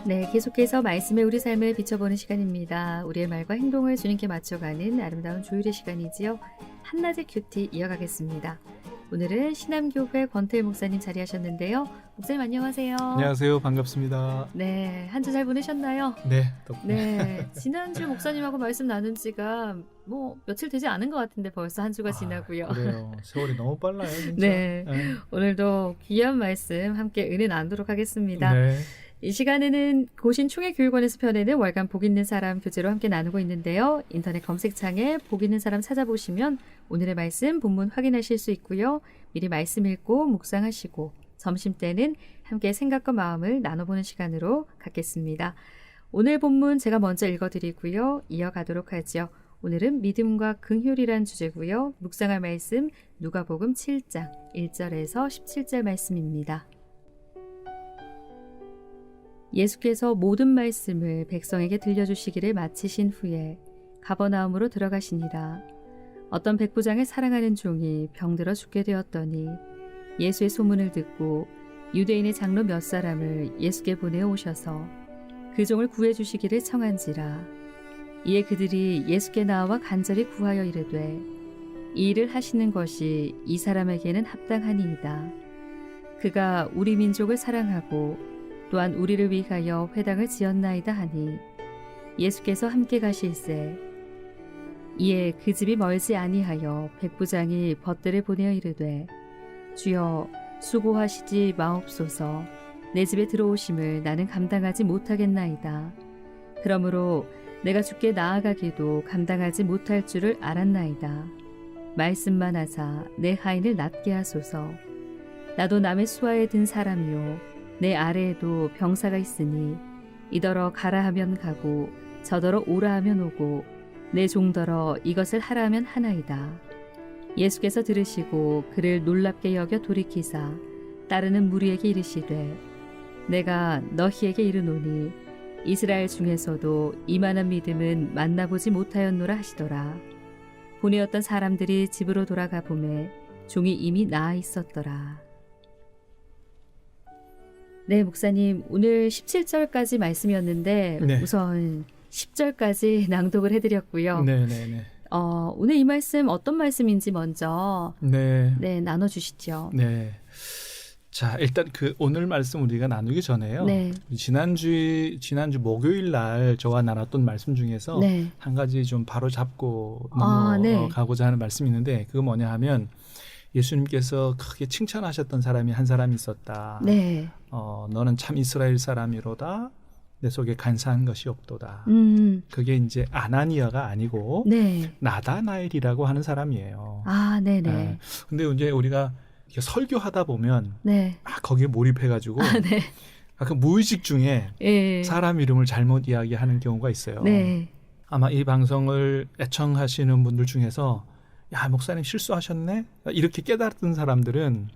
네, 계속해서 말씀의 우리 삶을 비춰보는 시간입니다. 우리의 말과 행동을 주님께 맞춰가는 아름다운 조율의 시간이지요. 한낮의 큐티 이어가겠습니다. 오늘은 신암교회 권태일 목사님 자리하셨는데요. 목사님 안녕하세요. 안녕하세요. 반갑습니다. 네, 한 주 잘 보내셨나요? 네, 덕분에. 네, 지난주 목사님하고 말씀 나눈 지가 며칠 되지 않은 것 같은데 벌써 한 주가 지나고요. 그래요. 세월이 너무 빨라요, 진짜. 네, 오늘도 귀한 말씀 함께 은혜 나누도록 하겠습니다. 네. 이 시간에는 고신총회교육원에서 펴내는 월간 복 있는 사람 교재로 함께 나누고 있는데요. 인터넷 검색창에 복 있는 사람 찾아보시면 오늘의 말씀 본문 확인하실 수 있고요. 미리 말씀 읽고 묵상하시고 점심때는 함께 생각과 마음을 나눠보는 시간으로 갖겠습니다. 오늘 본문 제가 먼저 읽어드리고요. 이어가도록 하죠. 오늘은 믿음과 긍휼이란 주제고요. 묵상할 말씀 누가복음 7장 1절에서 17절 말씀입니다. 예수께서 모든 말씀을 백성에게 들려주시기를 마치신 후에 가버나움으로 들어가시니라. 어떤 백부장을 사랑하는 종이 병들어 죽게 되었더니 예수의 소문을 듣고 유대인의 장로 몇 사람을 예수께 보내어 오셔서 그 종을 구해 주시기를 청한지라. 이에 그들이 예수께 나와 간절히 구하여 이르되 이 일을 하시는 것이 이 사람에게는 합당하니이다. 그가 우리 민족을 사랑하고 또한 우리를 위하여 회당을 지었나이다 하니 예수께서 함께 가실새. 이에 그 집이 멀지 아니하여 백부장이 벗들을 보내어 이르되 주여 수고하시지 마옵소서. 내 집에 들어오심을 나는 감당하지 못하겠나이다. 그러므로 내가 주께 나아가기도 감당하지 못할 줄을 알았나이다. 말씀만 하사 내 하인을 낫게 하소서. 나도 남의 수하에 든 사람이요 내 아래에도 병사가 있으니 이더러 가라 하면 가고 저더러 오라 하면 오고 내 종더러 이것을 하라 하면 하나이다. 예수께서 들으시고 그를 놀랍게 여겨 돌이키사 따르는 무리에게 이르시되 내가 너희에게 이르노니 이스라엘 중에서도 이만한 믿음은 만나보지 못하였노라 하시더라. 보내었던 사람들이 집으로 돌아가 보매 종이 이미 나아 있었더라. 네, 목사님, 오늘 17절까지 말씀이었는데 네. 우선 10절까지 낭독을 해드렸고요. 네네네. 오늘 이 말씀 어떤 말씀인지 먼저 네. 나눠주시죠. 네. 자, 일단 오늘 말씀 우리가 나누기 전에요. 네. 지난주 목요일 날 저와 나눴던 말씀 중에서 네. 한 가지 좀 바로 잡고 네. 넘어가고자 하는 말씀이 있는데 그거 뭐냐 하면 예수님께서 크게 칭찬하셨던 사람이 한 사람이 있었다. 네. 너는 참 이스라엘 사람이로다. 내 속에 간사한 것이 없도다. 그게 이제 아나니아가 아니고 네. 나다나엘이라고 하는 사람이에요. 아, 네네. 네. 근데 이제 우리가 이렇게 설교하다 보면 네. 거기에 몰입해가지고 네. 가끔 무의식 중에 예. 사람 이름을 잘못 이야기하는 경우가 있어요. 네. 아마 이 방송을 애청하시는 분들 중에서 야, 목사님 실수하셨네? 이렇게 깨달은 사람들은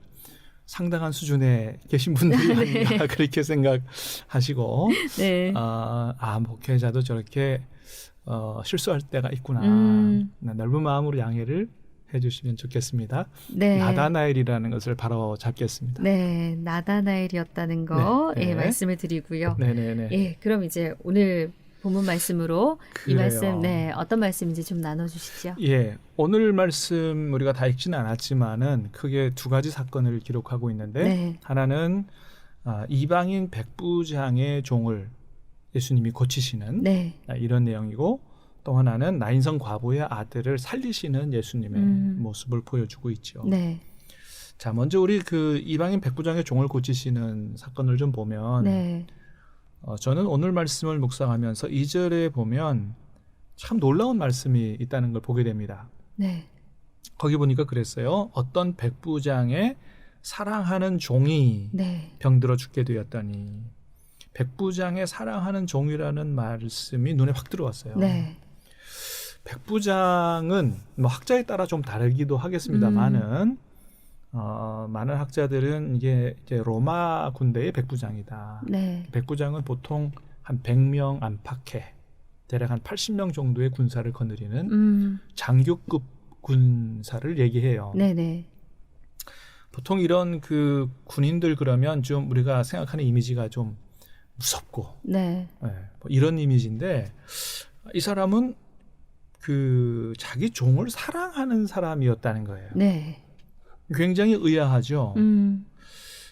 상당한 수준에 계신 분들이 아닌가 그렇게 생각하시고 네. 목회자도 저렇게 실수할 때가 있구나. 넓은 마음으로 양해를 해주시면 좋겠습니다. 네. 나다나엘이라는 것을 바로 잡겠습니다. 네, 나다나엘이었다는 거 네. 말씀을 드리고요. 네네네. 예, 그럼 이제 오늘 본문 말씀으로 이 그래요. 말씀, 어떤 말씀인지 좀 나눠주시죠. 예, 오늘 말씀 우리가 다 읽지는 않았지만은 크게 두 가지 사건을 기록하고 있는데 네. 하나는 이방인 백부장의 종을 예수님이 고치시는 네. 이런 내용이고 또 하나는 나인성 과부의 아들을 살리시는 예수님의 모습을 보여주고 있죠. 네. 자, 먼저 우리 이방인 백부장의 종을 고치시는 사건을 좀 보면 네. 저는 오늘 말씀을 묵상하면서 2절에 보면 참 놀라운 말씀이 있다는 걸 보게 됩니다. 네. 거기 보니까 그랬어요. 어떤 백부장의 사랑하는 종이 네. 병들어 죽게 되었다니. 백부장의 사랑하는 종이라는 말씀이 눈에 확 들어왔어요. 네. 백부장은 학자에 따라 좀 다르기도 하겠습니다만은 많은 학자들은 이게 이제 로마 군대의 백부장이다. 네. 백부장은 보통 한 100명 안팎의 대략 한 80명 정도의 군사를 거느리는 장교급 군사를 얘기해요. 네네. 보통 이런 군인들 그러면 좀 우리가 생각하는 이미지가 좀 무섭고 네. 뭐 이런 이미지인데 이 사람은 그 자기 종을 사랑하는 사람이었다는 거예요. 네. 굉장히 의아하죠.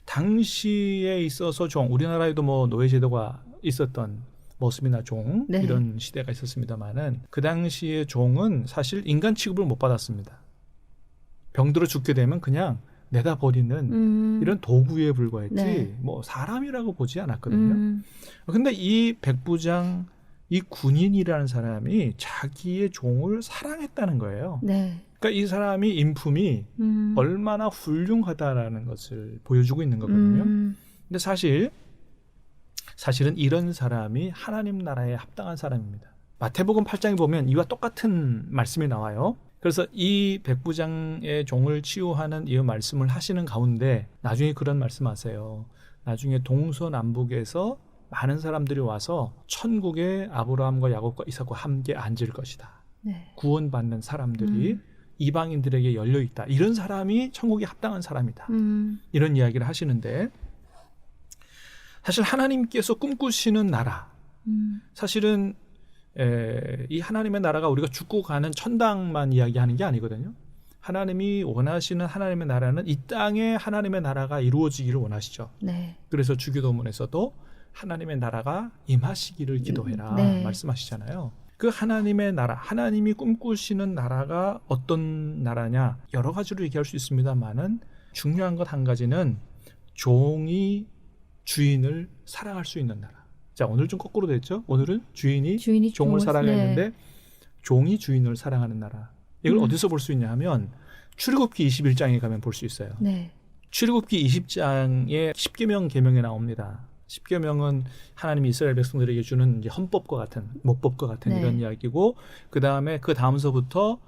당시에 있어서 우리나라에도 뭐 노예제도가 있었던 머슴이나 종 네. 이런 시대가 있었습니다만은 그 당시의 종은 사실 인간 취급을 못 받았습니다. 병들어 죽게 되면 그냥 내다 버리는 이런 도구에 불과했지 네. 뭐 사람이라고 보지 않았거든요. 근데 이 백부장 이 군인이라는 사람이 자기의 종을 사랑했다는 거예요. 네. 그러니까 이 사람이 인품이 얼마나 훌륭하다라는 것을 보여주고 있는 거거든요. 근데 사실은 이런 사람이 하나님 나라에 합당한 사람입니다. 마태복음 8장에 보면 이와 똑같은 말씀이 나와요. 그래서 이 백부장의 종을 치유하는 이 말씀을 하시는 가운데 나중에 그런 말씀하세요. 나중에 동서남북에서 많은 사람들이 와서 천국에 아브라함과 야곱과 이삭과 함께 앉을 것이다. 네. 구원받는 사람들이 이방인들에게 열려있다. 이런 사람이 천국에 합당한 사람이다. 이런 이야기를 하시는데 사실 하나님께서 꿈꾸시는 나라 사실은 이 하나님의 나라가 우리가 죽고 가는 천당만 이야기하는 게 아니거든요. 하나님이 원하시는 하나님의 나라는 이 땅에 하나님의 나라가 이루어지기를 원하시죠. 네. 그래서 주기도문에서도 하나님의 나라가 임하시기를 기도해라 네. 말씀하시잖아요. 그 하나님의 나라, 하나님이 꿈꾸시는 나라가 어떤 나라냐 여러 가지로 얘기할 수 있습니다만은 중요한 것 한 가지는 종이 주인을 사랑할 수 있는 나라. 자, 오늘 좀 거꾸로 됐죠? 오늘은 주인이 종을 사랑했는데 네. 종이 주인을 사랑하는 나라. 이걸 어디서 볼 수 있냐 하면 출애굽기 21장에 가면 볼 수 있어요. 네. 출애굽기 20장에 10계명 계명에 나옵니다. 10계명은 하나님이 이스라엘 백성들에게 주는 이제 헌법과 같은 모법과 같은 네. 이런 이야기고 그다음에 그 다음서부터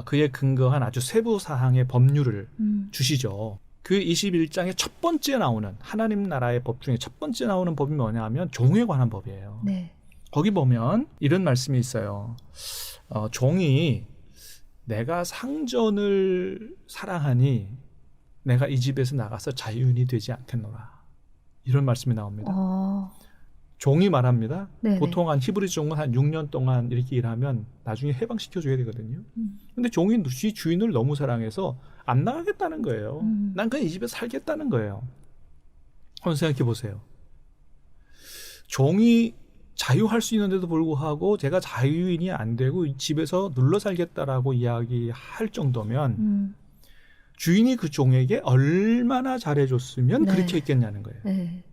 그에 근거한 아주 세부 사항의 법률을 주시죠. 그 21장의 첫 번째 나오는 하나님 나라의 법 중에 첫 번째 나오는 법이 뭐냐 하면 종에 관한 법이에요. 네. 거기 보면 이런 말씀이 있어요. 종이 내가 상전을 사랑하니 내가 이 집에서 나가서 자유인이 되지 않겠노라. 이런 말씀이 나옵니다. 종이 말합니다. 네네. 보통 한 히브리 종은 한 6년 동안 이렇게 일하면 나중에 해방시켜줘야 되거든요. 근데 종이 주인을 너무 사랑해서 안 나가겠다는 거예요. 난 그냥 이 집에 살겠다는 거예요. 한번 생각해 보세요. 종이 자유할 수 있는데도 불구하고 제가 자유인이 안 되고 이 집에서 눌러 살겠다라고 이야기할 정도면 주인이 그 종에게 얼마나 잘해줬으면 네. 그렇게 했겠냐는 거예요. 네.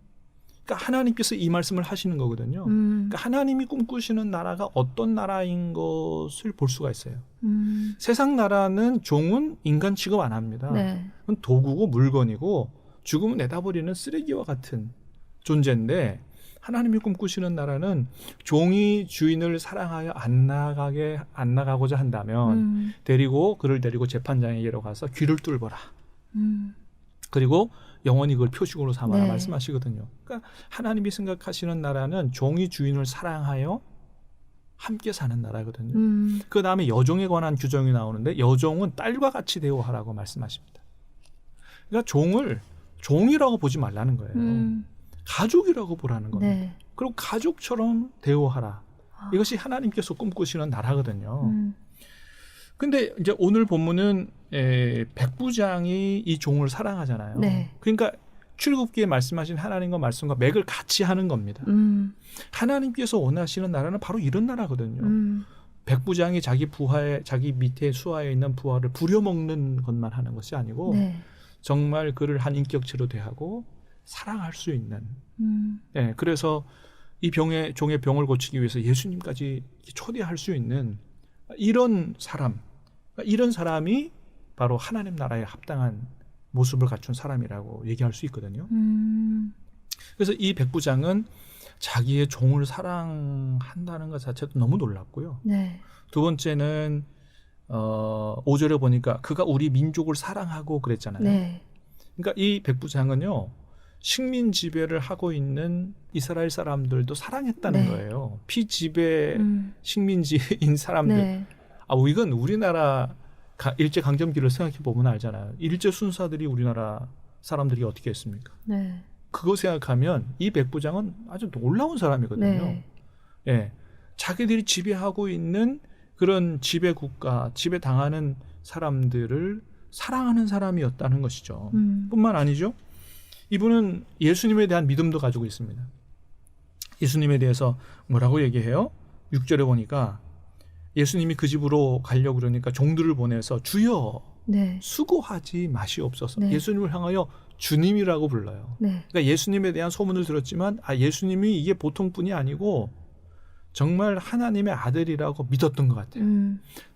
그러니까 하나님께서 이 말씀을 하시는 거거든요. 그러니까 하나님이 꿈꾸시는 나라가 어떤 나라인 것을 볼 수가 있어요. 세상 나라는 종은 인간 취급 안 합니다. 네. 그건 도구고 물건이고 죽으면 내다버리는 쓰레기와 같은 존재인데 하나님이 꿈꾸시는 나라는 종이 주인을 사랑하여 안 나가고자 한다면 그를 데리고 재판장에게로 가서 귀를 뚫어라. 그리고 영원히 그걸 표식으로 삼아라. 네. 말씀하시거든요. 그러니까 하나님이 생각하시는 나라는 종이 주인을 사랑하여 함께 사는 나라거든요. 그 다음에 여종에 관한 규정이 나오는데 여종은 딸과 같이 대우하라고 말씀하십니다. 그러니까 종을 종이라고 보지 말라는 거예요. 가족이라고 보라는 겁니다. 네. 그리고 가족처럼 대우하라. 이것이 하나님께서 꿈꾸시는 나라거든요. 근데 이제 오늘 본문은 백부장이 이 종을 사랑하잖아요. 네. 그러니까 출애굽기에 말씀하신 하나님과 말씀과 맥을 같이 하는 겁니다. 하나님께서 원하시는 나라는 바로 이런 나라거든요. 백부장이 자기 밑에 수하에 있는 부하를 부려먹는 것만 하는 것이 아니고 네. 정말 그를 한 인격체로 대하고 사랑할 수 있는. 그래서 이 종의 병을 고치기 위해서 예수님까지 초대할 수 있는 이런 사람이 바로 하나님 나라에 합당한 모습을 갖춘 사람이라고 얘기할 수 있거든요. 그래서 이 백부장은 자기의 종을 사랑한다는 것 자체도 너무 놀랍고요. 네. 두 번째는 5절에 보니까 그가 우리 민족을 사랑하고 그랬잖아요. 네. 그러니까 이 백부장은요. 식민 지배를 하고 있는 이스라엘 사람들도 사랑했다는 네. 거예요. 피지배 식민지인 사람들. 네. 이건 우리나라 일제 강점기를 생각해 보면 알잖아요. 일제 순사들이 우리나라 사람들이 어떻게 했습니까? 네. 그거 생각하면 이 백부장은 아주 놀라운 사람이거든요. 네. 예, 자기들이 지배하고 있는 그런 지배 국가, 지배 당하는 사람들을 사랑하는 사람이었다는 것이죠. 뿐만 아니죠. 이분은 예수님에 대한 믿음도 가지고 있습니다. 예수님에 대해서 뭐라고 얘기해요? 6절에 보니까 예수님이 그 집으로 가려고 그러니까 종들을 보내서 주여 네. 수고하지 마시옵소서. 네. 예수님을 향하여 주님이라고 불러요. 네. 그러니까 예수님에 대한 소문을 들었지만 예수님이 이게 보통 분이 아니고 정말 하나님의 아들이라고 믿었던 것 같아요.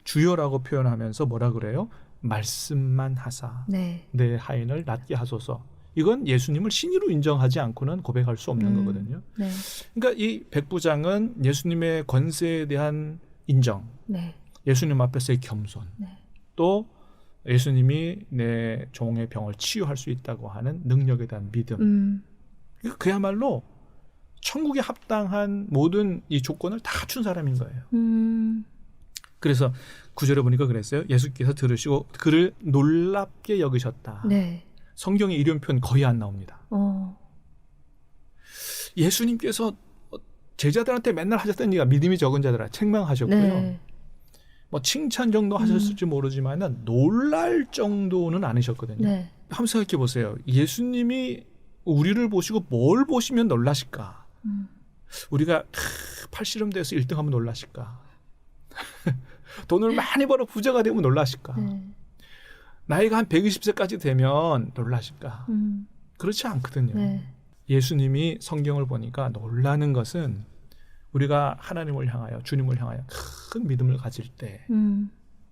주여라고 표현하면서 뭐라 그래요? 말씀만 하사 네. 내 하인을 낫게 하소서. 이건 예수님을 신이로 인정하지 않고는 고백할 수 없는 거거든요. 네. 그러니까 이 백부장은 예수님의 권세에 대한 인정, 네. 예수님 앞에서의 겸손, 네. 또 예수님이 내 종의 병을 치유할 수 있다고 하는 능력에 대한 믿음. 그야말로 천국에 합당한 모든 이 조건을 다 갖춘 사람인 거예요. 그래서 9절에 보니까 그랬어요. 예수께서 들으시고 그를 놀랍게 여기셨다. 네. 성경의 이름 표현 거의 안 나옵니다. 예수님께서 제자들한테 맨날 하셨던 얘기가 믿음이 적은 자들아 책망하셨고요. 네. 뭐 칭찬 정도 하셨을지 모르지만은 놀랄 정도는 아니셨거든요. 네. 한번 생각해 보세요. 예수님이 우리를 보시고 뭘 보시면 놀라실까? 우리가 팔씨름대에서 1등하면 놀라실까? 돈을 많이 벌어 부자가 되면 놀라실까? 네. 나이가 한 120세까지 되면 놀라실까? 그렇지 않거든요. 네. 예수님이 성경을 보니까 놀라는 것은 우리가 하나님을 향하여 주님을 향하여 큰 믿음을 가질 때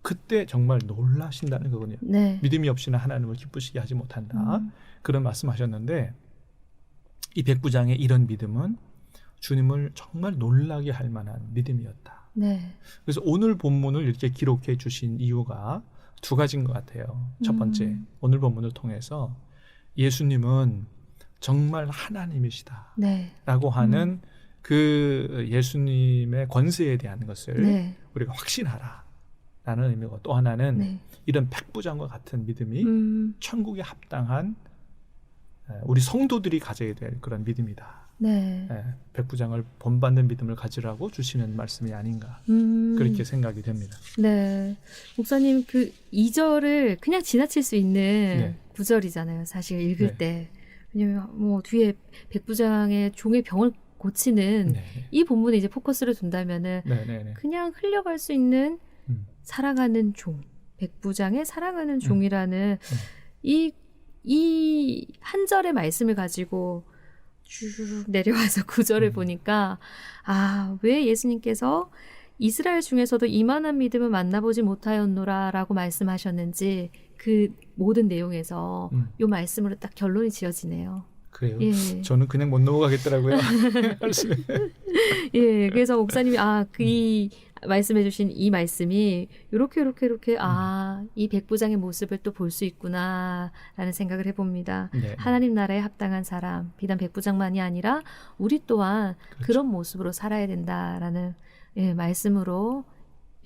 그때 정말 놀라신다는 거거든요. 네. 믿음이 없이는 하나님을 기쁘시게 하지 못한다. 그런 말씀하셨는데 이 백부장의 이런 믿음은 주님을 정말 놀라게 할 만한 믿음이었다. 네. 그래서 오늘 본문을 이렇게 기록해 주신 이유가 두 가지인 것 같아요. 첫 번째, 오늘 본문을 통해서 예수님은 정말 하나님이시다. 네. 라고 하는 그 예수님의 권세에 대한 것을 네. 우리가 확신하라. 라는 의미고 또 하나는 네. 이런 백부장과 같은 믿음이 천국에 합당한 우리 성도들이 가져야 될 그런 믿음이다. 네. 백부장을 본받는 믿음을 가지라고 주시는 말씀이 아닌가 그렇게 생각이 됩니다. 네. 목사님 그 2절을 그냥 지나칠 수 있는 네. 구절이잖아요. 사실 읽을 네. 때. 왜냐면 뭐 뒤에 백부장의 종의 병을 고치는 네. 이 본문에 이제 포커스를 둔다면은 네. 그냥 흘려갈 수 있는 음. 사랑하는 종, 백부장의 사랑하는 종이라는 이 한 절의 말씀을 가지고 쭉 내려와서 구절을 보니까 왜 예수님께서 이스라엘 중에서도 이만한 믿음을 만나보지 못하였노라라고 말씀하셨는지 그 모든 내용에서 이 말씀으로 딱 결론이 지어지네요. 그래요. 예. 저는 그냥 못 넘어가겠더라고요. 말씀에. 예, 그래서 목사님이 이 말씀해주신 이 말씀이 이렇게 이 백부장의 모습을 또 볼 수 있구나라는 생각을 해봅니다. 네. 하나님 나라에 합당한 사람, 비단 백부장만이 아니라 우리 또한 그렇죠. 그런 모습으로 살아야 된다라는 말씀으로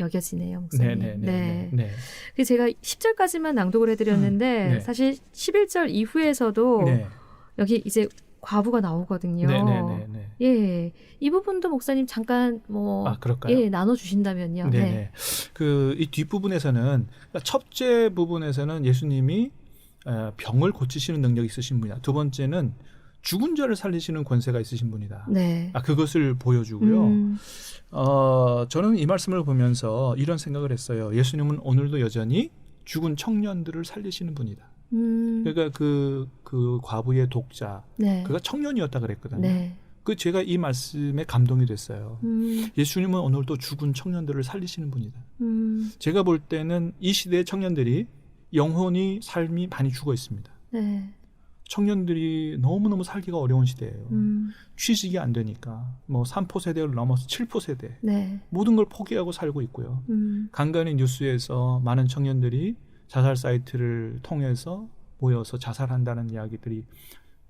여겨지네요, 목사님. 네. 그래서 제가 10절까지만 낭독을 해드렸는데 네. 사실 11절 이후에서도 네. 여기 이제 과부가 나오거든요. 네. 예, 이 부분도 목사님 잠깐 그럴까요? 나눠 주신다면요. 네. 그 이 뒷부분에서는 그러니까 첫째 부분에서는 예수님이 병을 고치시는 능력이 있으신 분이다. 두 번째는 죽은 자를 살리시는 권세가 있으신 분이다. 네. 그것을 보여주고요. 저는 이 말씀을 보면서 이런 생각을 했어요. 예수님은 오늘도 여전히 죽은 청년들을 살리시는 분이다. 그러니까 그 과부의 독자, 네. 그가 청년이었다 그랬거든요. 네. 제가 이 말씀에 감동이 됐어요. 예수님은 오늘도 죽은 청년들을 살리시는 분이다. 제가 볼 때는 이 시대의 청년들이 영혼이 삶이 많이 죽어 있습니다. 네. 청년들이 너무너무 살기가 어려운 시대예요. 취직이 안 되니까 3포 세대를 넘어서 7포 세대 네. 모든 걸 포기하고 살고 있고요. 간간히 뉴스에서 많은 청년들이 자살 사이트를 통해서 모여서 자살한다는 이야기들이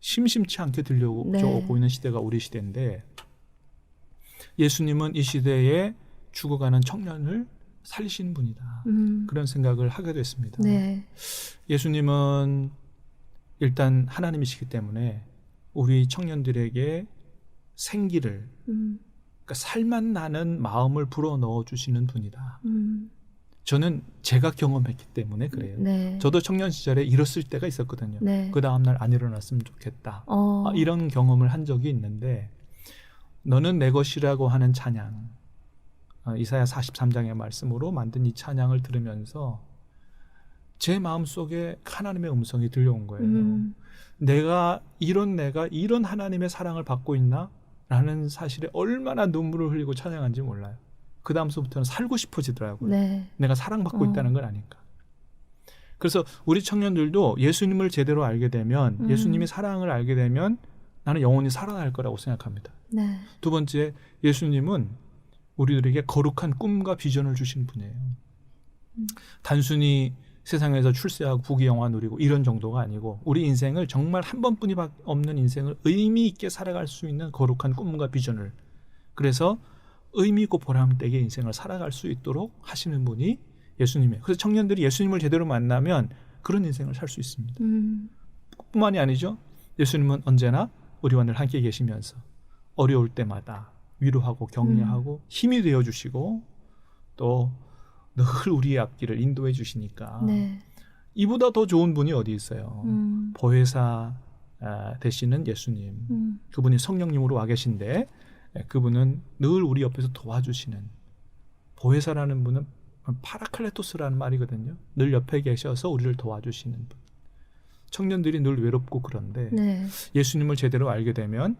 심심치 않게 들려오고 있는 시대가 우리 시대인데 예수님은 이 시대에 죽어가는 청년을 살리시는 분이다. 그런 생각을 하게 됐습니다. 네. 예수님은 일단 하나님이시기 때문에 우리 청년들에게 생기를, 그러니까 살맛 나는 마음을 불어넣어 주시는 분이다. 저는 제가 경험했기 때문에 그래요. 네. 저도 청년 시절에 일었을 때가 있었거든요. 네. 그 다음날 안 일어났으면 좋겠다. 이런 경험을 한 적이 있는데, 너는 내 것이라고 하는 찬양, 이사야 43장의 말씀으로 만든 이 찬양을 들으면서 제 마음속에 하나님의 음성이 들려온 거예요. 내가 이런 하나님의 사랑을 받고 있나? 라는 사실에 얼마나 눈물을 흘리고 찬양한지 몰라요. 그 다음서부터는 살고 싶어지더라고요. 네. 내가 사랑받고 있다는 걸 아니까. 그래서 우리 청년들도 예수님을 제대로 알게 되면, 예수님의 사랑을 알게 되면 나는 영원히 살아날 거라고 생각합니다. 네. 두 번째, 예수님은 우리들에게 거룩한 꿈과 비전을 주신 분이에요. 단순히 세상에서 출세하고 부귀영화 누리고 이런 정도가 아니고, 우리 인생을 정말 한 번뿐이 없는 인생을 의미 있게 살아갈 수 있는 거룩한 꿈과 비전을, 그래서 의미 있고 보람되게 인생을 살아갈 수 있도록 하시는 분이 예수님이에요. 그래서 청년들이 예수님을 제대로 만나면 그런 인생을 살 수 있습니다. 뿐만이 아니죠. 예수님은 언제나 우리와 늘 함께 계시면서 어려울 때마다 위로하고 격려하고 힘이 되어주시고 또 늘 우리의 앞길을 인도해 주시니까 네. 이보다 더 좋은 분이 어디 있어요. 보혜사 되시는 예수님, 그분이 성령님으로 와 계신데 그분은 늘 우리 옆에서 도와주시는, 보혜사라는 분은 파라클레토스라는 말이거든요. 늘 옆에 계셔서 우리를 도와주시는 분. 청년들이 늘 외롭고 그런데 네. 예수님을 제대로 알게 되면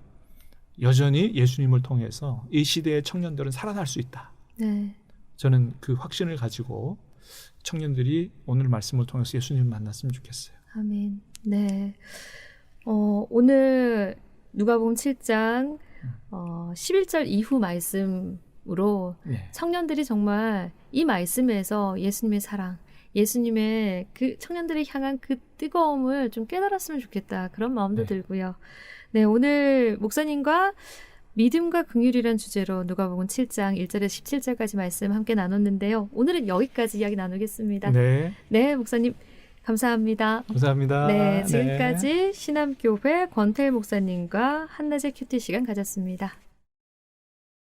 여전히 예수님을 통해서 이 시대의 청년들은 살아날 수 있다. 네. 저는 그 확신을 가지고 청년들이 오늘 말씀을 통해서 예수님을 만났으면 좋겠어요. 아멘. 네. 오늘 누가복음 7장 11절 이후 말씀으로 네. 청년들이 정말 이 말씀에서 예수님의 사랑, 예수님의 그 청년들을 향한 그 뜨거움을 좀 깨달았으면 좋겠다. 그런 마음도 네. 들고요. 네, 오늘 목사님과 믿음과 긍휼이란 주제로 누가복음 7장 1절에서 17절까지 말씀 함께 나눴는데요. 오늘은 여기까지 이야기 나누겠습니다. 네. 네, 목사님 감사합니다. 감사합니다. 네, 지금까지 신암교회 권태일 목사님과 한낮의 큐티 시간 가졌습니다.